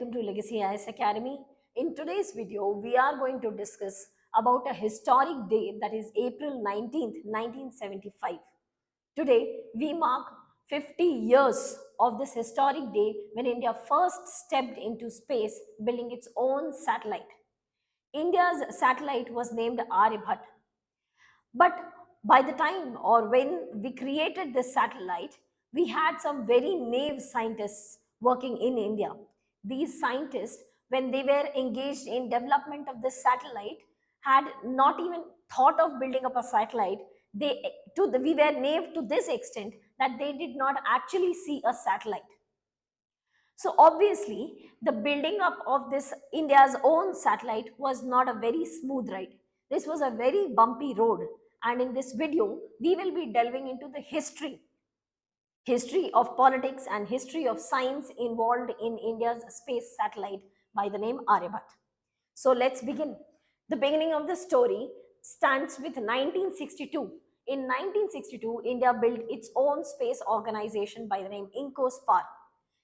welcome to Legacy IS Academy. In today's video, we are going to discuss about a historic day, that is April 19th, 1975. Today, we mark 50 years of this historic day when India first stepped into space, building its own satellite. India's satellite was named Aryabhat. But by the time or when we created this satellite, we had some very naive scientists working in India. These scientists, when they were engaged in development of this satellite, had not even thought of building up a satellite. We were naive to this extent that they did not actually see a satellite. So obviously, the building up of this India's own satellite was not a very smooth ride. This was a very bumpy road. And in this video, we will be delving into the history of politics and history of science involved in India's space satellite by the name Aryabhat. So let's begin. The beginning of the story stands with 1962. In 1962, India built its own space organization by the name INCOSPAR.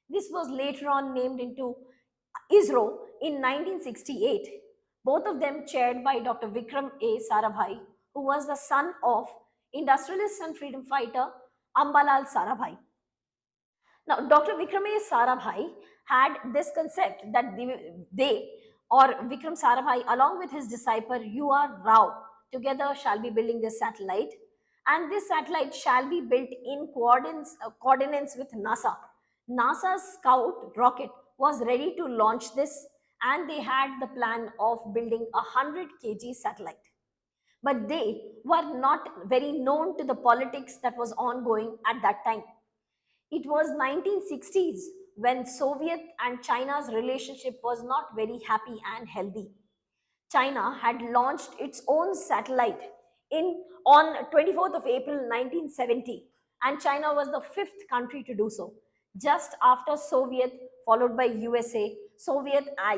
This was later on named into ISRO in 1968. Both of them chaired by Dr. Vikram A. Sarabhai, who was the son of industrialist and freedom fighter Ambalal Sarabhai. Now, Dr. Vikram A. Sarabhai had this concept that they or Vikram Sarabhai, along with his disciple U.R. Rao, together shall be building this satellite, and this satellite shall be built in coordinates with NASA. NASA's Scout rocket was ready to launch this, and they had the plan of building a 100 kg satellite. But they were not very known to the politics that was ongoing at that time. It was 1960s when Soviet and China's relationship was not very happy and healthy. China had launched its own satellite on 24th of April 1970, and China was the fifth country to do so, just after Soviet, followed by USA,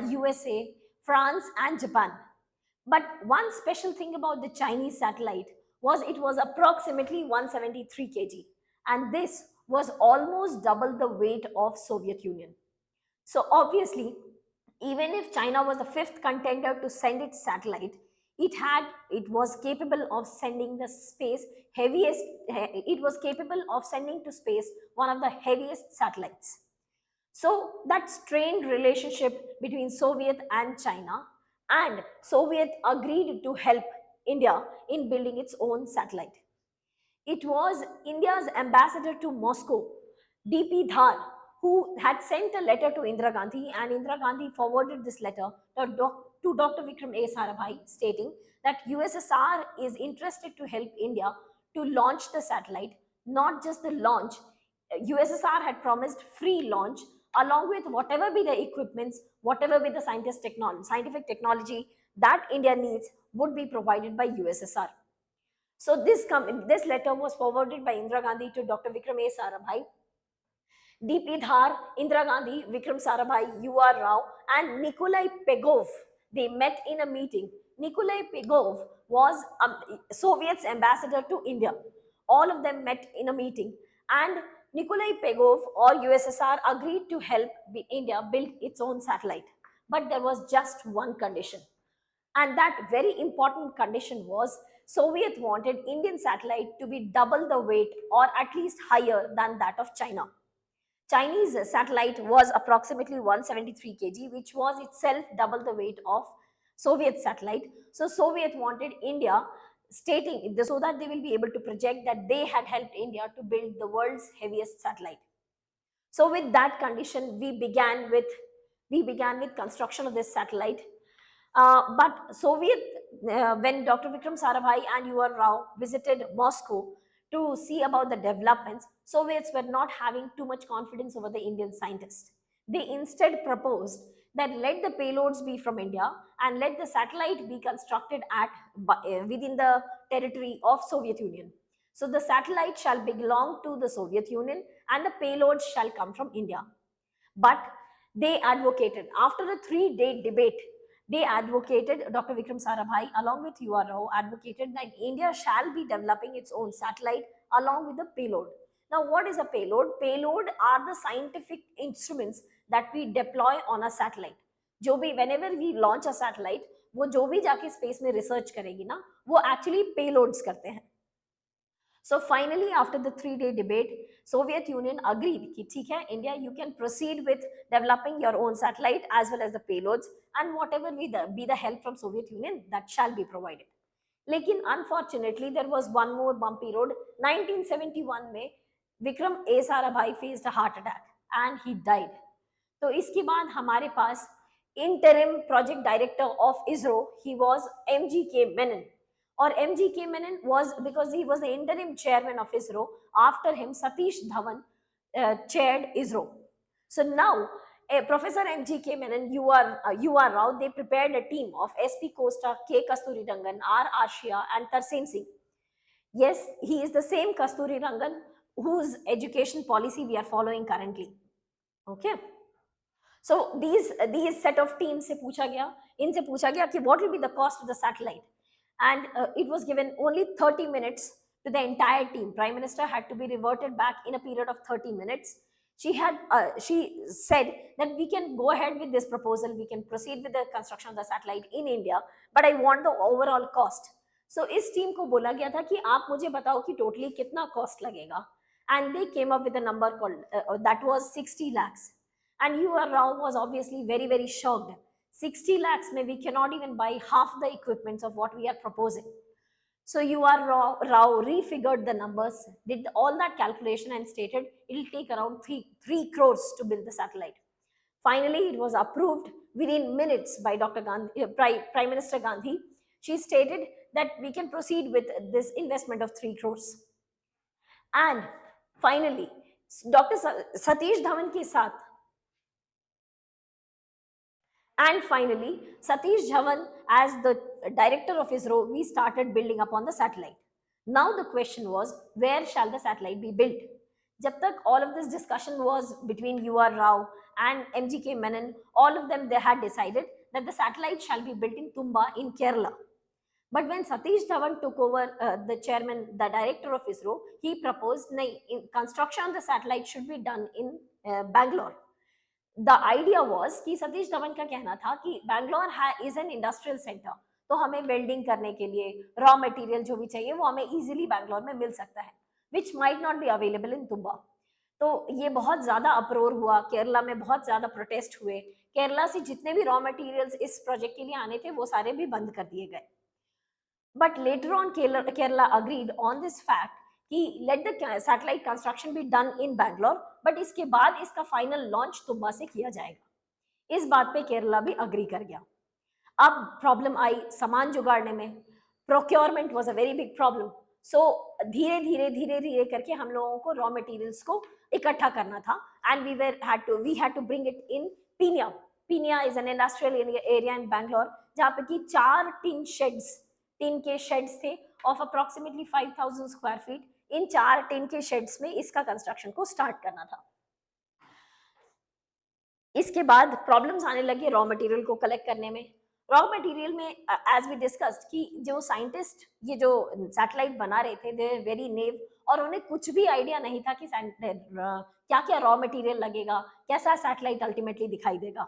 USA, France, and Japan. But one special thing about the Chinese satellite was it was approximately 173 kg, and this was almost double the weight of Soviet Union. So obviously, even if China was the fifth contender to send its satellite, it was capable of sending the space heaviest it was capable of sending to space one of the heaviest satellites. So that strained relationship between Soviet and China, and Soviet agreed to help India in building its own satellite. It was India's ambassador to Moscow, D.P. Dhar, who had sent a letter to Indira Gandhi, and Indira Gandhi forwarded this letter to Dr. Vikram A. Sarabhai, stating that USSR is interested to help India to launch the satellite, not just the launch. USSR had promised free launch along with whatever be the equipments, whatever be the scientific technology that India needs would be provided by USSR. So this letter was forwarded by Indira Gandhi to Dr. Vikram A. Sarabhai, D.P. Dhar, Indira Gandhi, Vikram Sarabhai, U.R. Rao, and Nikolai Pegov. They met in a meeting. Nikolai Pegov was Soviet's ambassador to India. All of them met in a meeting, and Nikolai Pegov or USSR agreed to help India build its own satellite. But there was just one condition, and that very important condition was Soviet wanted Indian satellite to be double the weight or at least higher than that of China. Chinese satellite was approximately 173 kg, which was itself double the weight of Soviet satellite. So Soviet wanted India, stating so that they will be able to project that they had helped India to build the world's heaviest satellite. So with that condition, we began with construction of this satellite. But Soviet, when Dr. Vikram Sarabhai and U.R. Rao visited Moscow to see about the developments, Soviets were not having too much confidence over the Indian scientists. They instead proposed that let the payloads be from India and let the satellite be constructed within the territory of Soviet Union. So the satellite shall belong to the Soviet Union and the payloads shall come from India. But they advocated, after a 3-day debate, Dr. Vikram Sarabhai along with U.R. Rao advocated that India shall be developing its own satellite along with the payload. Now, what is a payload? Payload are the scientific instruments that we deploy on a satellite. जो भी whenever we launch a satellite, वो जो भी जाके space में research करेगी ना, वो एक्चुअली पेलोड्स करते हैं. So finally, after the 3-day debate, Soviet Union agreed कि ठीक है, India, you can proceed with developing your own satellite as well as the payloads, and whatever be the help from Soviet Union, that shall be provided. लेकिन unfortunately there was one more bumpy road. 1971 में विक्रम ए Sarabhai faced a heart attack and he died. तो इसके बाद हमारे पास interim project director of ISRO, he was MGK Menon. Or MGK Menon was, because he was the interim chairman of ISRO, after him Satish Dhawan chaired ISRO. So now Professor MGK Menon, UR Rao, they prepared a team of SP Costa, K Kasturirangan, R Ashia and Tarsen Singh. Yes, he is the same Kasturirangan whose education policy we are following currently. Okay. So these set of teams से पूछा गया, इनसे पूछा गया कि what will be the cost of the satellite, and it was given only 30 minutes to the entire team. Prime Minister had to be reverted back in a period of 30 minutes. She said that we can go ahead with this proposal, we can proceed with the construction of the satellite in India, but I want the overall cost. So इस team को बोला गया था कि आप मुझे बताओ कि totally कितना cost लगेगा, and they came up with a number called that was 60 lakhs. And UR Rao was obviously very, very shocked. 60 lakhs, maybe we cannot even buy half the equipments of what we are proposing. So UR Rao refigured the numbers, did all that calculation and stated it will take around 3 crores to build the satellite. Finally, it was approved within minutes by Dr. Gandhi, Prime Minister Gandhi. She stated that we can proceed with this investment of 3 crores. And finally, Dr. Satish Dhawan ke saath, and finally, Satish Dhawan, as the director of ISRO, we started building upon the satellite. Now the question was, where shall the satellite be built? Jab tak all of this discussion was between UR Rao and MGK Menon, all of them, they had decided that the satellite shall be built in Tumba in Kerala. But when Satish Dhawan took over the chairman, the director of ISRO, he proposed, construction of the satellite should be done in Bangalore. The idea was कि सतीश धवन का कहना था कि Bangalore is an industrial centre, तो हमें welding करने के लिए रॉ मटेरियल जो भी चाहिए वो हमें इजीली बैंगलोर में मिल सकता है, which might not be available in Thumba. तो ये बहुत ज्यादा अप्रोर हुआ, केरला में बहुत ज्यादा प्रोटेस्ट हुए, केरला से जितने भी रॉ मटेरियल्स इस प्रोजेक्ट के लिए आने थे वो सारे भी बंद कर दिए गए. But later on Kerala agreed on this fact कि let the satellite construction be done in Bangalore, but इसके बाद इसका फाइनल लॉन्च तुम्बा से किया जाएगा. इस बात पे केरला भी अग्री कर गया. अब प्रॉब्लम आई सामान जुगाड़ने में. Procurement was a very big problem. So धीरे धीरे करके हम लोगों को रॉ मटेरियल्स को इकट्ठा करना था, and we had to bring it in Peenya. Peenya is an industrial area in Bangalore, जहाँ पे कि 4 टिन के शेड्स थे ऑफ अप्रोक्सीमेटली 5000 स्क्वायर फीट. इन 4 टिन के शेड्स में इसका कंस्ट्रक्शन को स्टार्ट करना था. इसके बाद प्रॉब्लम्स आने लगे रॉ मटेरियल को कलेक्ट करने में. रॉ मटेरियल में एज वी डिस्कस्ड कि जो साइंटिस्ट ये जो सैटेलाइट बना रहे थे, दे वेरी नेव, और उन्हें कुछ भी आइडिया नहीं था कि क्या क्या रॉ मटेरियल लगेगा, कैसा सैटेलाइट अल्टीमेटली दिखाई देगा.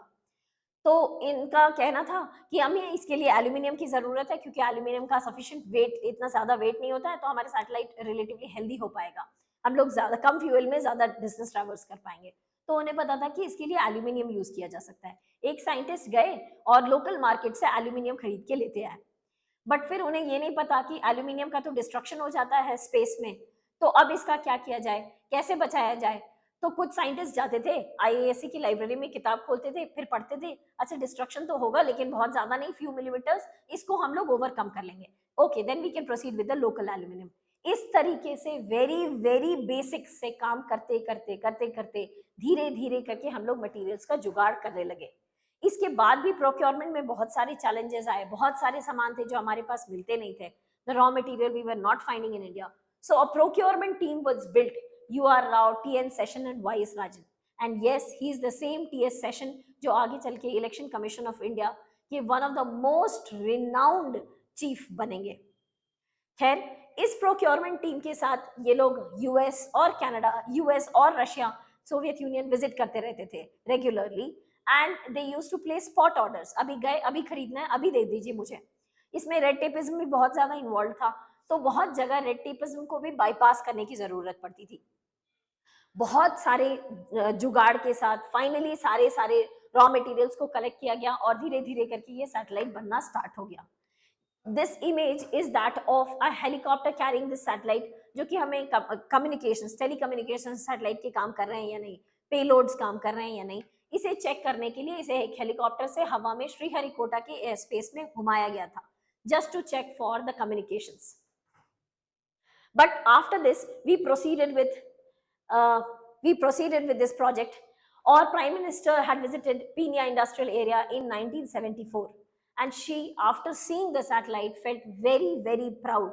तो इनका कहना था कि हमें इसके लिए एल्यूमिनियम की ज़रूरत है, क्योंकि एल्यूमिनियम का सफिशिएंट वेट, इतना ज़्यादा वेट नहीं होता है, तो हमारे सैटेलाइट रिलेटिवली हेल्दी हो पाएगा, हम लोग ज़्यादा कम फ्यूल में ज़्यादा डिस्टेंस ट्रैवर्स कर पाएंगे. तो उन्हें पता था कि इसके लिए एल्यूमिनियम यूज़ किया जा सकता है. एक साइंटिस्ट गए और लोकल मार्केट से एल्यूमिनियम खरीद के लेते आए, बट फिर उन्हें ये नहीं पता कि एल्यूमिनियम का तो डिस्ट्रक्शन हो जाता है स्पेस में, तो अब इसका क्या किया जाए, कैसे बचाया जाए. तो कुछ साइंटिस्ट जाते थे आईआईएससी की लाइब्रेरी में, किताब खोलते थे, फिर पढ़ते थे, अच्छा डिस्ट्रक्शन तो होगा लेकिन बहुत ज्यादा नहीं, फ्यू मिलीमीटर्स, इसको हम लोग ओवरकम कर लेंगे, okay then we can proceed with the local aluminium. इस तरीके से वेरी वेरी बेसिक से काम करते करते करते करते धीरे धीरे करके हम लोग मटेरियल्स का जुगाड़ करने लगे. इसके बाद भी प्रोक्योरमेंट में बहुत सारे चैलेंजेस आए, बहुत सारे सामान थे जो हमारे पास मिलते नहीं थे. The raw material we were not finding in India. So a procurement team was built. UR Rao, TN Session and YS Rajan. And yes, he is the same TS Session जो आगे चल के इलेक्शन कमीशन ऑफ इंडिया के one of the most renowned chief बनेंगे. खैर इस procurement team के साथ ये लोग यूएस और कनाडा, यूएस और रशिया, सोवियत यूनियन विजिट करते रहते थे regularly, and they use to place spot orders, अभी गए, अभी खरीदना है, अभी दे दीजिए मुझे। इसमें रेड टेपिज्म भी बहुत ज्यादा इन्वॉल्व था, तो बहुत जगह रेड टेपिज्म को भी बाईपास करने की जरूरत पड़ती थी। बहुत सारे जुगाड़ के साथ फाइनली सारे सारे रॉ मटेरियल्स को कलेक्ट किया गया और धीरे धीरे करके ये सैटेलाइट बनना स्टार्ट हो गया। This image is that of a helicopter carrying this satellite, जो कि हमें कम्युनिकेशन टेलीकम्युनिकेशन सैटेलाइट के काम कर रहे हैं या नहीं, पेलोड्स काम कर रहे हैं या नहीं, इसे चेक करने के लिए इसे एक हेलीकॉप्टर से हवा में श्रीहरिकोटा के एयर स्पेस में घुमाया गया था, just to check for the communications. But after this, uh, we proceeded with this project. Our Prime Minister had visited Pina Industrial Area in 1974, and she, after seeing the satellite, felt very, very proud.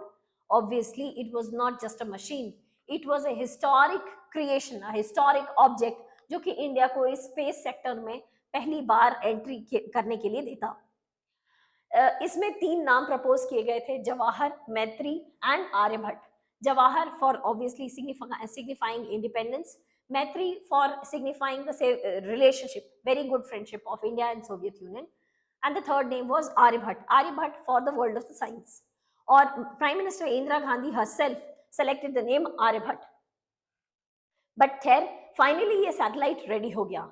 Obviously, it was not just a machine; it was a historic creation, a historic object, जो कि India को इस space sector में पहली बार entry करने के लिए देता। इसमें 3 नाम प्रपोज किए गए थे, Jawahar, Maitri and Aryabhata. Jawahar for obviously signifying independence, Maitri for signifying the relationship, very good friendship of India and Soviet Union, and the third name was Aryabhat. Aryabhat for the world of the science. Or Prime Minister Indira Gandhi herself selected the name Aryabhat. But खैर finally ये satellite ready हो गया.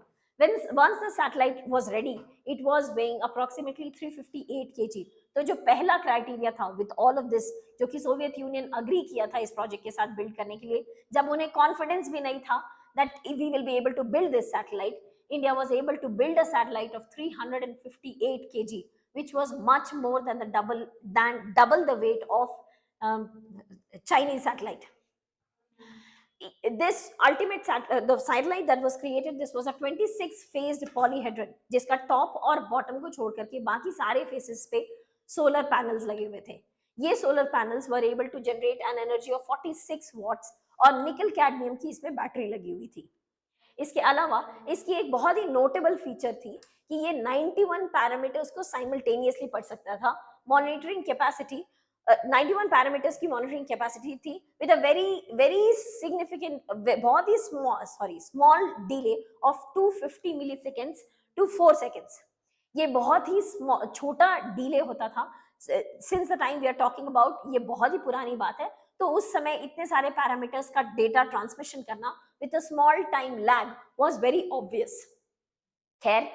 Once the satellite was ready, it was weighing approximately 358 kg. तो जो पहला criteria था with all of this, जो कि सोवियत यूनियन अग्री किया था इस प्रोजेक्ट के साथ बिल्ड करने के लिए, जब उन्हें कॉन्फिडेंस भी नहीं था that we will be able to build this satellite, India was able to build a satellite of 358 kg, which was much more than double the weight of Chinese satellite. This the satellite that was created, this was a 26 phased polyhedron, जिसका top और bottom को छोड़ करके बाकी सारे faces पे solar panels लगे हुए थे। ये solar panels were able to generate an energy of 46 watts और निकल कैडमियम की इसमें बैटरी लगी हुई थी। इसके अलावा इसकी एक बहुत ही नोटेबल फीचर थी कि ये 91 पैरामीटर्स को साइमल्टेनियसली पढ़ सकता था। मॉनिटरिंग कैपेसिटी 91 पैरामीटर्स की मॉनिटरिंग कैपेसिटी थी विद अ वेरी सिग्निफिकेंट, बहुत ही small delay of 250 milliseconds to 4 seconds. ये बहुत ही छोटा डिले होता था। Since the time we are talking about, ये बहुत ही पुरानी बात है, तो उस समय इतने सारे पैरामीटर्स का डेटा ट्रांसमिशन करना with a small time lag was very obvious. खैर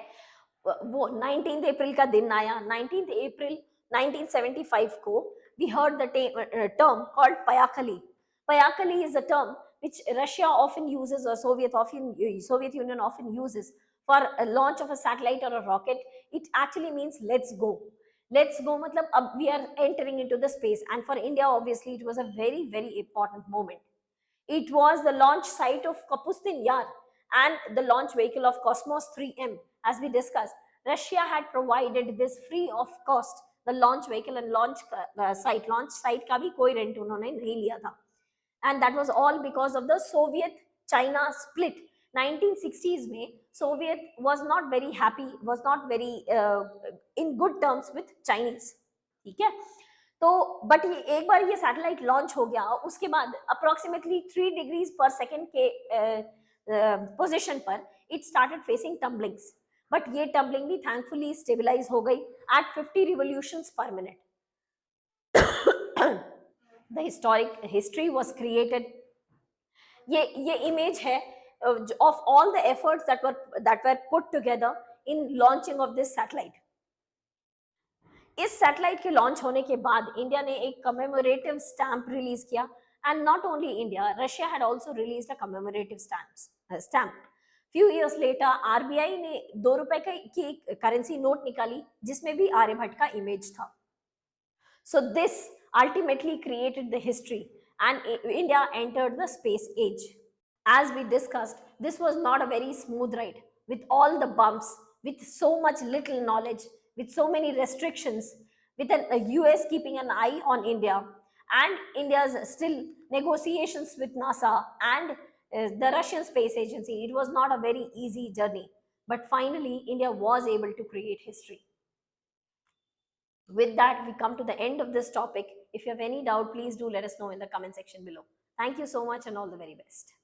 वो 19 अप्रैल का दिन आया। 19 अप्रैल 1975 को we heard the term called Payakali. Payakali is a term which Russia often uses or Soviet Union often uses for a launch of a satellite or a rocket. It actually means let's go. Let's go matlab ab we are entering into the space, and for India obviously it was a very important moment. It was the launch site of Kapustin Yar and the launch vehicle of Cosmos 3M. As we discussed, Russia had provided this free of cost, the launch vehicle and launch site का भी कोई rent उन्होंने नहीं लिया था, and that was all because of the Soviet China split. 1960s में Soviet was not very happy, was not very in good terms with Chinese. ठीक है, तो बट ये एक बार ये सैटेलाइट लॉन्च हो गया, उसके बाद अप्रोक्सीमेटली 3 डिग्रीज पर सेकेंड के पोजीशन पर it started facing tumblings, but ये टम्बलिंग भी थैंकफुली स्टेबलाइज हो गई at 50 revolutions per minute. The historic history was created. ये इमेज है of all the efforts that were put together in launching of this satellite. इस satellite के launch होने के बाद इंडिया ने एक कमेमोरेटिव स्टैम्प रिलीज किया, and not only India, Russia had also released a commemorative stamp. Few years later RBI ने 2 रुपए की करेंसी नोट निकाली जिसमें भी आर्यभट्ट का इमेज था। So this ultimately created the history and India entered the space age. As we discussed, this was not a very smooth ride with all the bumps, with so much little knowledge, with so many restrictions, with a US keeping an eye on India, and India's still negotiations with NASA and the Russian Space Agency. It was not a very easy journey, but finally India was able to create history. With that, we come to the end of this topic. If you have any doubt, please do let us know in the comment section below. Thank you so much and all the very best.